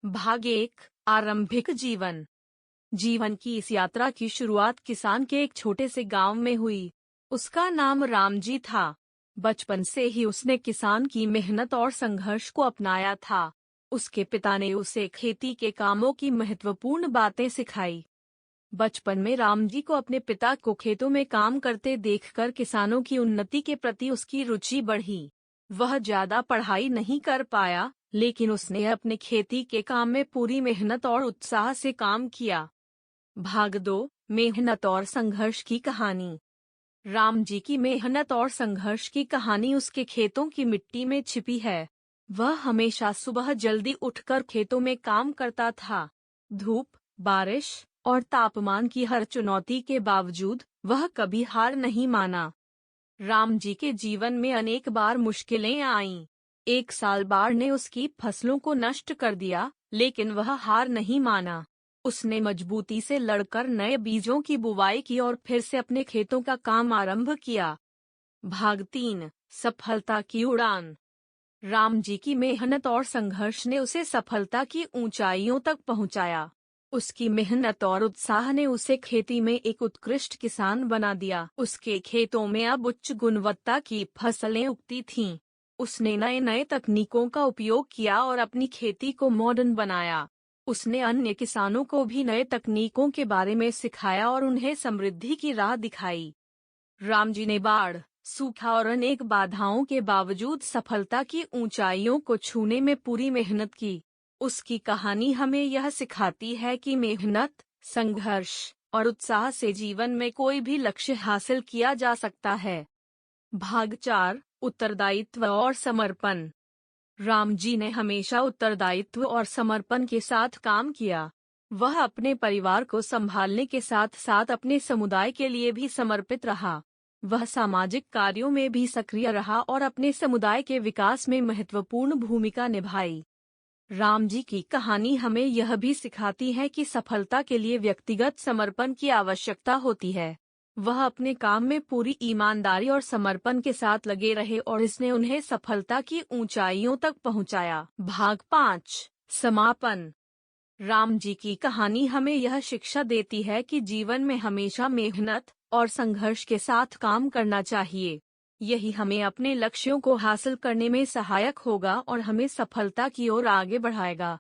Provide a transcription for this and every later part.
भाग 1 आरंभिक जीवन। जीवन की इस यात्रा की शुरुआत किसान के एक छोटे से गांव में हुई। उसका नाम रामजी था। बचपन से ही उसने किसान की मेहनत और संघर्ष को अपनाया था। उसके पिता ने उसे खेती के कामों की महत्वपूर्ण बातें सिखाई। बचपन में रामजी को अपने पिता को खेतों में काम करते देखकर किसानों की उन्नति के प्रति उसकी रुचि बढ़ी। वह ज्यादा पढ़ाई नहीं कर पाया, लेकिन उसने अपने खेती के काम में पूरी मेहनत और उत्साह से काम किया। भाग 2 मेहनत और संघर्ष की कहानी। रामजी की मेहनत और संघर्ष की कहानी उसके खेतों की मिट्टी में छिपी है। वह हमेशा सुबह जल्दी उठकर खेतों में काम करता था। धूप, बारिश और तापमान की हर चुनौती के बावजूद वह कभी हार नहीं माना। रामजी के जीवन में अनेक बार मुश्किलें आईं। एक साल बाढ़ ने उसकी फसलों को नष्ट कर दिया, लेकिन वह हार नहीं माना। उसने मजबूती से लड़कर नए बीजों की बुवाई की और फिर से अपने खेतों का काम आरंभ किया। भाग 3 सफलता की उड़ान। रामजी की मेहनत और संघर्ष ने उसे सफलता की ऊंचाइयों तक पहुंचाया। उसकी मेहनत और उत्साह ने उसे खेती में एक उत्कृष्ट किसान बना दिया। उसके खेतों में अब उच्च गुणवत्ता की फसलें उगती थीं। उसने नए नए तकनीकों का उपयोग किया और अपनी खेती को मॉडर्न बनाया। उसने अन्य किसानों को भी नए तकनीकों के बारे में सिखाया और उन्हें समृद्धि की राह दिखाई। रामजी ने बाढ़, सूखा और अनेक बाधाओं के बावजूद सफलता की ऊंचाइयों को छूने में पूरी मेहनत की। उसकी कहानी हमें यह सिखाती है कि मेहनत, संघर्ष और उत्साह से जीवन में कोई भी लक्ष्य हासिल किया जा सकता है। भाग 4 उत्तरदायित्व और समर्पण। रामजी ने हमेशा उत्तरदायित्व और समर्पण के साथ काम किया। वह अपने परिवार को संभालने के साथ साथ अपने समुदाय के लिए भी समर्पित रहा। वह सामाजिक कार्यों में भी सक्रिय रहा और अपने समुदाय के विकास में महत्वपूर्ण भूमिका निभाई। रामजी की कहानी हमें यह भी सिखाती है कि सफलता के लिए व्यक्तिगत समर्पण की आवश्यकता होती है। वह अपने काम में पूरी ईमानदारी और समर्पण के साथ लगे रहे और इसने उन्हें सफलता की ऊंचाइयों तक पहुंचाया। भाग 5 समापन। रामजी की कहानी हमें यह शिक्षा देती है कि जीवन में हमेशा मेहनत और संघर्ष के साथ काम करना चाहिए। यही हमें अपने लक्ष्यों को हासिल करने में सहायक होगा और हमें सफलता की ओर आगे बढ़ाएगा।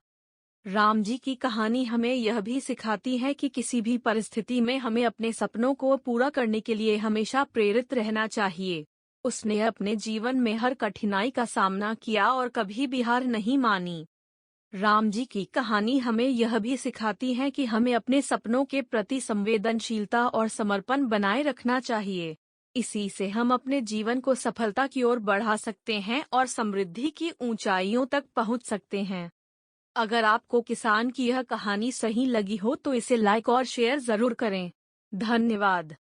रामजी की कहानी हमें यह भी सिखाती है कि किसी भी परिस्थिति में हमें अपने सपनों को पूरा करने के लिए हमेशा प्रेरित रहना चाहिए। उसने अपने जीवन में हर कठिनाई का सामना किया और कभी भी हार नहीं मानी। रामजी की कहानी हमें यह भी सिखाती है कि हमें अपने सपनों के प्रति संवेदनशीलता और समर्पण बनाए रखना चाहिए। इसी से हम अपने जीवन को सफलता की ओर बढ़ा सकते हैं और समृद्धि की ऊंचाइयों तक पहुंच सकते हैं। अगर आपको किसान की यह कहानी सही लगी हो तो इसे लाइक और शेयर जरूर करें। धन्यवाद।